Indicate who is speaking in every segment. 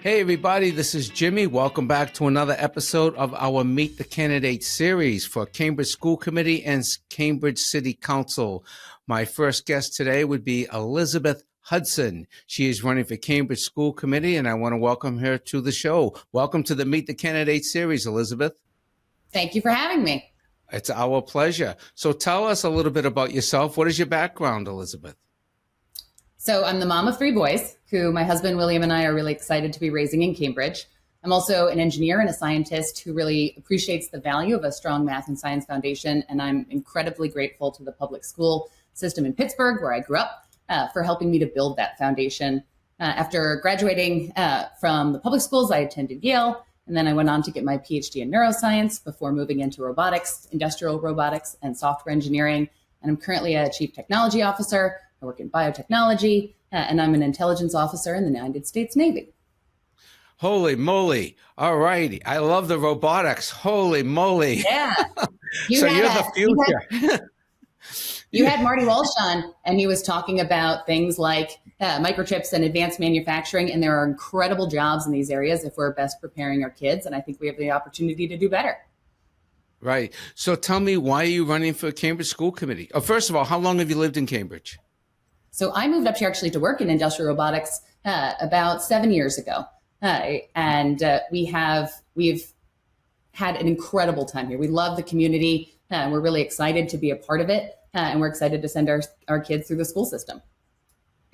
Speaker 1: Hey, everybody, this is Jimmy. Welcome back to another episode of our Meet the Candidates series for Cambridge School Committee and Cambridge City Council. My first guest today would be Elizabeth Hudson. She is running for Cambridge School Committee, and I want to welcome her to the show. Welcome to the Meet the Candidates series, Elizabeth.
Speaker 2: Thank you for having me.
Speaker 1: It's our pleasure. So tell us a little bit about yourself. What is your background, Elizabeth?
Speaker 2: So I'm the mom of three boys who my husband, William, and I are really excited to be raising in Cambridge. I'm also an engineer and a scientist who really appreciates the value of a strong math and science foundation. And I'm incredibly grateful to the public school system in Pittsburgh, where I grew up, for helping me to build that foundation. After graduating from the public schools, I attended Yale, and then I went on to get my PhD in neuroscience before moving into robotics, industrial robotics, and software engineering. And I'm currently a chief technology officer. I work in biotechnology, and I'm an intelligence officer in the United States Navy.
Speaker 1: Holy moly. All righty. I love the robotics. Holy moly.
Speaker 2: Yeah.
Speaker 1: So you're the future.
Speaker 2: You had Marty Walsh on, and he was talking about things like microchips and advanced manufacturing, and there are incredible jobs in these areas if we're best preparing our kids, and I think we have the opportunity to do better.
Speaker 1: Right. So tell me, why are you running for Cambridge School Committee? Oh, first of all, how long have you lived in Cambridge?
Speaker 2: So I moved up here actually to work in industrial robotics about 7 years ago. And we've had an incredible time here. We love the community, and we're really excited to be a part of it. And we're excited to send our kids through the school system.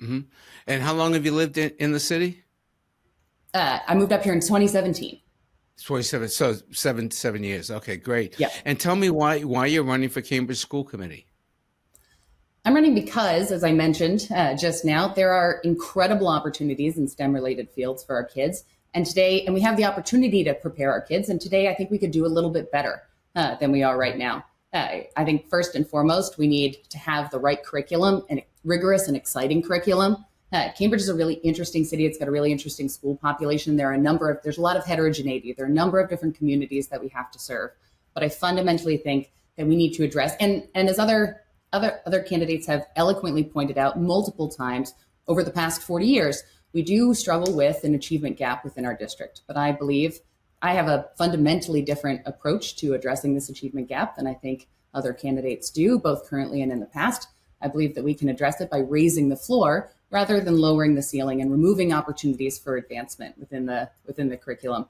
Speaker 1: Mm-hmm. And how long have you lived in the city?
Speaker 2: I moved up here in 2017.
Speaker 1: 27, so 7 years. Okay, great.
Speaker 2: Yeah.
Speaker 1: And tell me why you're running for Cambridge School Committee.
Speaker 2: I'm running because, as I mentioned just now, there are incredible opportunities in STEM-related fields for our kids. And we have the opportunity to prepare our kids. And today, I think we could do a little bit better than we are right now. I think first and foremost, we need to have the right curriculum, and rigorous and exciting curriculum. Cambridge is a really interesting city. It's got a really interesting school population. There's a lot of heterogeneity. There are a number of different communities that we have to serve. But I fundamentally think that we need to address, and as other candidates have eloquently pointed out multiple times over the past 40 years, we do struggle with an achievement gap within our district. But I believe I have a fundamentally different approach to addressing this achievement gap than I think other candidates do, both currently and in the past. I believe that we can address it by raising the floor rather than lowering the ceiling and removing opportunities for advancement within the curriculum.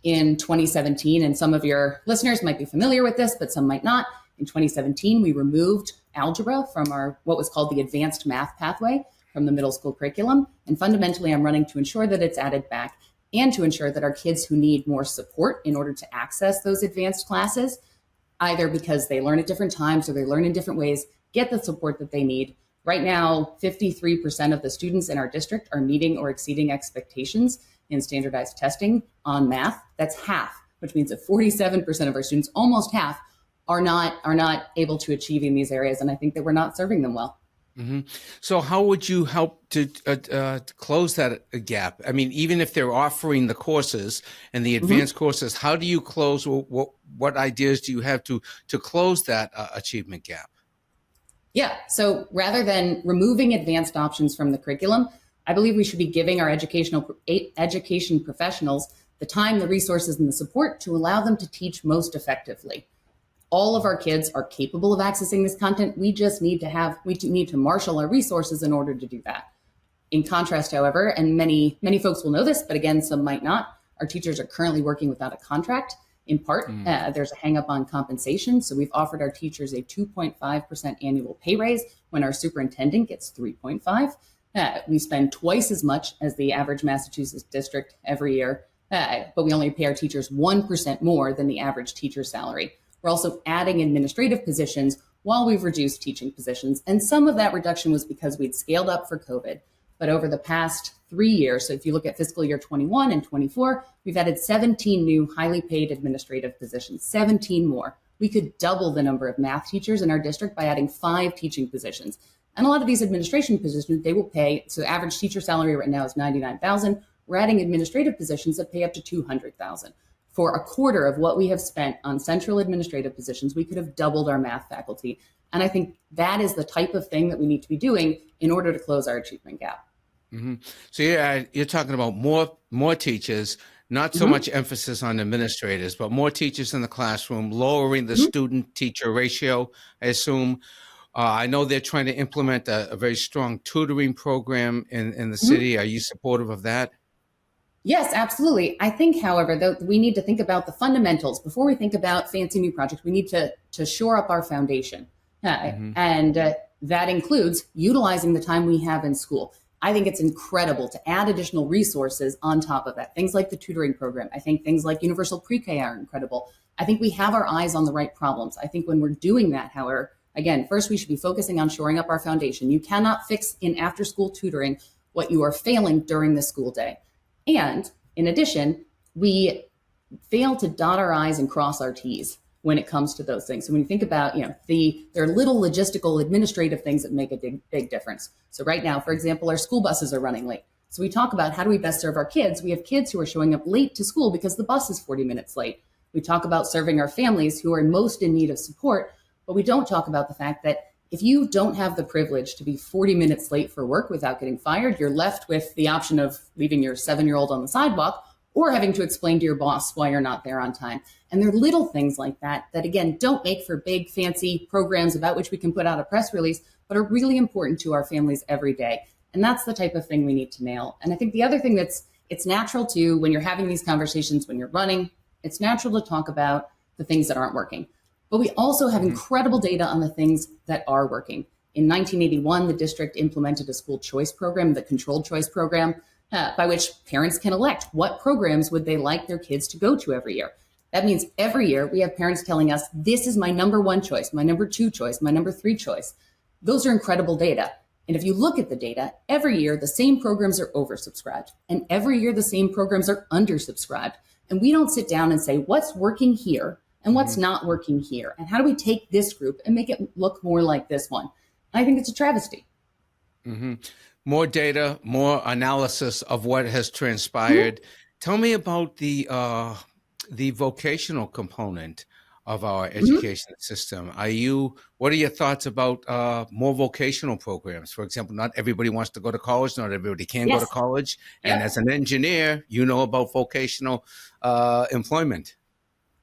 Speaker 2: In 2017, and some of your listeners might be familiar with this, but some might not. In 2017, we removed algebra from what was called the advanced math pathway from the middle school curriculum. And fundamentally, I'm running to ensure that it's added back and to ensure that our kids who need more support in order to access those advanced classes, either because they learn at different times or they learn in different ways, get the support that they need. Right now, 53% of the students in our district are meeting or exceeding expectations in standardized testing on math. That's half, which means that 47% of our students, almost half, are not able to achieve in these areas. And I think that we're not serving them well.
Speaker 1: Mm-hmm. So how would you help to close that gap? I mean, even if they're offering the courses and the advanced courses, how do you close? What ideas do you have to close that achievement gap?
Speaker 2: Yeah. So rather than removing advanced options from the curriculum, I believe we should be giving our education professionals the time, the resources, and the support to allow them to teach most effectively. All of our kids are capable of accessing this content. We just need to marshal our resources in order to do that. In contrast, however, and many folks will know this, but again, some might not, our teachers are currently working without a contract. In part, there's a hang up on compensation. So we've offered our teachers a 2.5% annual pay raise when our superintendent gets 3.5. We spend twice as much as the average Massachusetts district every year, but we only pay our teachers 1% more than the average teacher salary. We're also adding administrative positions while we've reduced teaching positions. And some of that reduction was because we'd scaled up for COVID. But over the past 3 years, so if you look at fiscal year 21 and 24, we've added 17 new highly paid administrative positions, 17 more. We could double the number of math teachers in our district by adding 5 teaching positions. And a lot of these administration positions, they will pay, so average teacher salary right now is $99,000. We're adding administrative positions that pay up to $200,000. For a quarter of what we have spent on central administrative positions, we could have doubled our math faculty. And I think that is the type of thing that we need to be doing in order to close our achievement gap.
Speaker 1: hmm So yeah, you're talking about more teachers, not so
Speaker 2: Mm-hmm.
Speaker 1: much emphasis on administrators, but more teachers in the classroom, lowering the
Speaker 2: Mm-hmm.
Speaker 1: student-teacher ratio, I assume. I know they're trying to implement a very strong tutoring program in the
Speaker 2: Mm-hmm.
Speaker 1: city. Are you supportive of that?
Speaker 2: Yes, absolutely. I think, however, though, we need to think about the fundamentals before we think about fancy new projects. We need to shore up our foundation,
Speaker 1: Hmm
Speaker 2: and that includes utilizing the time we have in school. I think it's incredible to add additional resources on top of that. Things like the tutoring program. I think things like universal pre-K are incredible. I think we have our eyes on the right problems. I think when we're doing that, however, again, first we should be focusing on shoring up our foundation. You cannot fix in after-school tutoring what you are failing during the school day. And in addition, we fail to dot our I's and cross our T's when it comes to those things. So when you think about, there are little logistical administrative things that make a big difference. So right now, for example, our school buses are running late. So we talk about how do we best serve our kids? We have kids who are showing up late to school because the bus is 40 minutes late. We talk about serving our families who are most in need of support, but we don't talk about the fact that if you don't have the privilege to be 40 minutes late for work without getting fired, you're left with the option of leaving your 7-year-old on the sidewalk or having to explain to your boss why you're not there on time. And there are little things like that that, again, don't make for big, fancy programs about which we can put out a press release, but are really important to our families every day. And that's the type of thing we need to nail. And I think the other thing it's natural to, when you're having these conversations, when you're running, it's natural to talk about the things that aren't working. But we also have
Speaker 1: hmm
Speaker 2: incredible data on the things that are working. In 1981, the district implemented a school choice program, the controlled choice program, by which parents can elect what programs would they like their kids to go to every year. That means every year we have parents telling us, this is my number one choice, my number two choice, my number three choice. Those are incredible data. And if you look at the data, every year the same programs are oversubscribed, and every year the same programs are undersubscribed. And we don't sit down and say, what's working here and what's
Speaker 1: hmm
Speaker 2: not working here? And how do we take this group and make it look more like this one? And I think it's a travesty.
Speaker 1: hmm More data, more analysis of what has
Speaker 2: Mhm.
Speaker 1: transpired. Tell me about the vocational component of our
Speaker 2: Mhm.
Speaker 1: education system. What are your thoughts about more vocational programs? For example, not everybody wants to go to college, not everybody can go to
Speaker 2: Yes.
Speaker 1: college. And
Speaker 2: Yep.
Speaker 1: as an engineer, you know about vocational employment.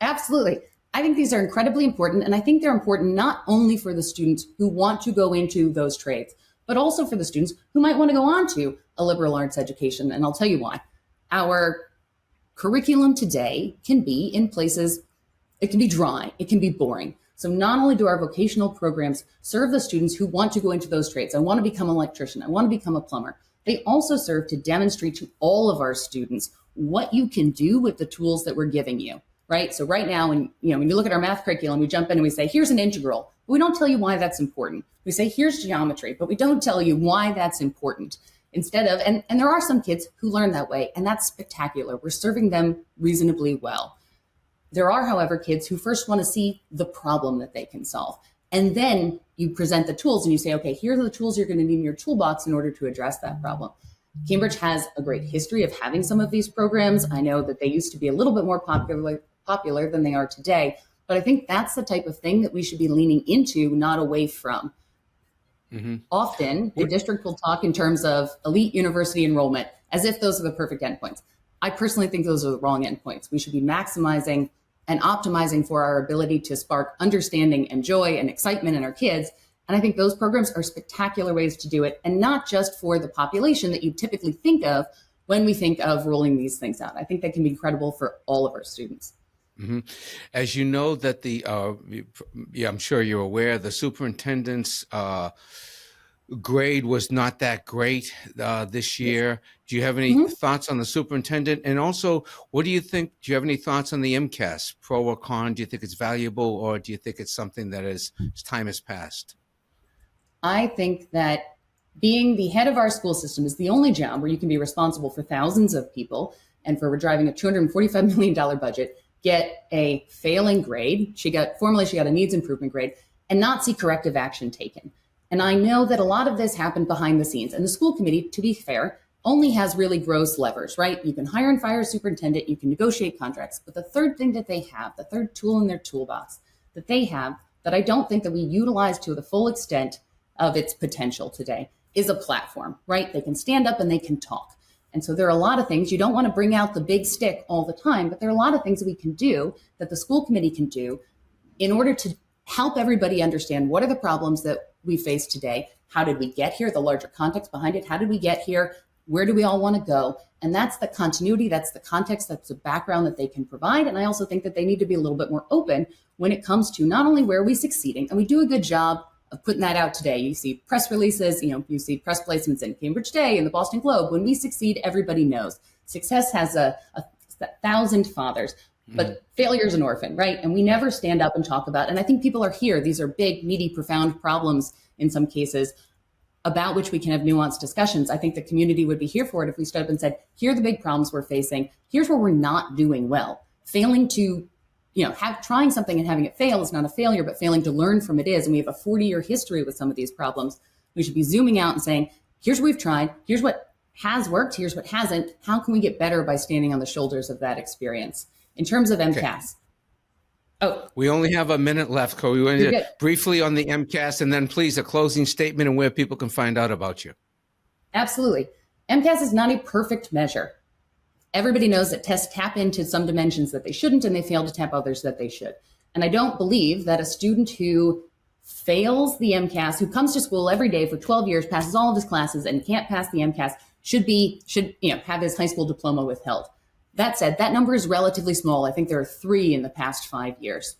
Speaker 2: Absolutely. I think these are incredibly important. And I think they're important not only for the students who want to go into those trades, but also for the students who might want to go on to a liberal arts education. And I'll tell you why. Our curriculum today can be in places, it can be dry, it can be boring. So not only do our vocational programs serve the students who want to go into those trades, I want to become an electrician, I want to become a plumber, they also serve to demonstrate to all of our students what you can do with the tools that we're giving you. Right. So right now, when you look at our math curriculum, we jump in and we say, here's an integral. But we don't tell you why that's important. We say, here's geometry, but we don't tell you why that's important. Instead of, and there are some kids who learn that way, and that's spectacular. We're serving them reasonably well. There are, however, kids who first want to see the problem that they can solve. And then you present the tools and you say, okay, here are the tools you're going to need in your toolbox in order to address that problem. Cambridge has a great history of having some of these programs. I know that they used to be a little bit more popular than they are today, but I think that's the type of thing that we should be leaning into, not away from.
Speaker 1: hmm
Speaker 2: Often, the district will talk in terms of elite university enrollment as if those are the perfect endpoints. I personally think those are the wrong endpoints. We should be maximizing and optimizing for our ability to spark understanding and joy and excitement in our kids. And I think those programs are spectacular ways to do it, and not just for the population that you typically think of when we think of rolling these things out. I think that can be incredible for all of our students.
Speaker 1: hmm As you know, that yeah, I'm sure you're aware, the superintendent's grade was not that great this
Speaker 2: Yes.
Speaker 1: year. Do you have any
Speaker 2: Mhm.
Speaker 1: thoughts on the superintendent? And also, what do you think? Do you have any thoughts on the MCAS, pro or con? Do you think it's valuable, or do you think it's something that is time has passed?
Speaker 2: I think that being the head of our school system is the only job where you can be responsible for thousands of people and for driving a $245 million budget, get a failing grade. Formerly she got a needs improvement grade, and not see corrective action taken. And I know that a lot of this happened behind the scenes. And the school committee, to be fair, only has really gross levers, right? You can hire and fire a superintendent, you can negotiate contracts. But the third thing that they have, the third tool in their toolbox that they have that I don't think that we utilize to the full extent of its potential today, is a platform, right? They can stand up and they can talk. And so there are a lot of things. You don't want to bring out the big stick all the time, but there are a lot of things that we can do, that the school committee can do, in order to help everybody understand what are the problems that we face today. How did we get here? The larger context behind it. How did we get here? Where do we all want to go? And that's the continuity, that's the context, that's the background that they can provide. And I also think that they need to be a little bit more open when it comes to not only where are we succeeding, and we do a good job of putting that out today. You see press releases, you see press placements in Cambridge Day and the Boston Globe. When we succeed, everybody knows. Success has a thousand fathers, but failure is an orphan, right? And we never stand up and talk about, and I think people are here. These are big, meaty, profound problems in some cases about which we can have nuanced discussions. I think the community would be here for it if we stood up and said, here are the big problems we're facing. Here's where we're not doing well. Failing to trying something and having it fail is not a failure, but failing to learn from it is. And we have a 40-year history with some of these problems. We should be zooming out and saying, here's what we've tried. Here's what has worked. Here's what hasn't. How can we get better by standing on the shoulders of that experience? In terms of MCAS. Oh,
Speaker 1: we only have a minute left, Corey. We want to briefly on the MCAS, and then please a closing statement and where people can find out about you.
Speaker 2: Absolutely. MCAS is not a perfect measure. Everybody knows that tests tap into some dimensions that they shouldn't, and they fail to tap others that they should. And I don't believe that a student who fails the MCAS, who comes to school every day for 12 years, passes all of his classes, and can't pass the MCAS, should have his high school diploma withheld. That said, that number is relatively small. I think there are 3 in the past 5 years.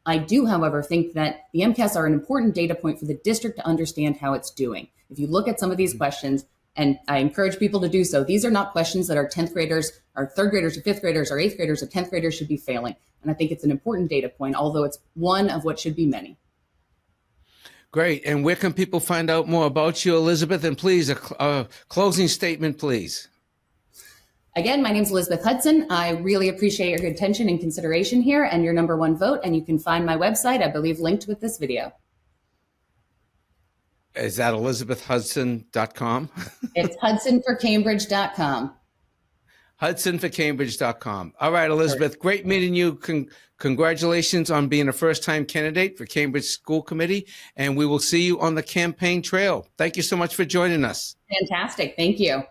Speaker 2: I do, however, think that the MCAS are an important data point for the district to understand how it's doing. If you look at some of these questions, and I encourage people to do so, these are not questions that our 10th graders, our 3rd graders, or 5th graders, or 8th graders, or 10th graders should be failing. And I think it's an important data point, although it's one of what should be many.
Speaker 1: Great. And where can people find out more about you, Elizabeth? And please, a closing statement, please.
Speaker 2: Again, my name is Elizabeth Hudson. I really appreciate your attention and consideration here and your #1 vote. And you can find my website, I believe, linked with this video.
Speaker 1: Is that ElizabethHudson.com?
Speaker 2: It's HudsonForCambridge.com.
Speaker 1: HudsonForCambridge.com. All right, Elizabeth, great meeting you. Congratulations on being a first-time candidate for Cambridge School Committee. And we will see you on the campaign trail. Thank you so much for joining us.
Speaker 2: Fantastic. Thank you.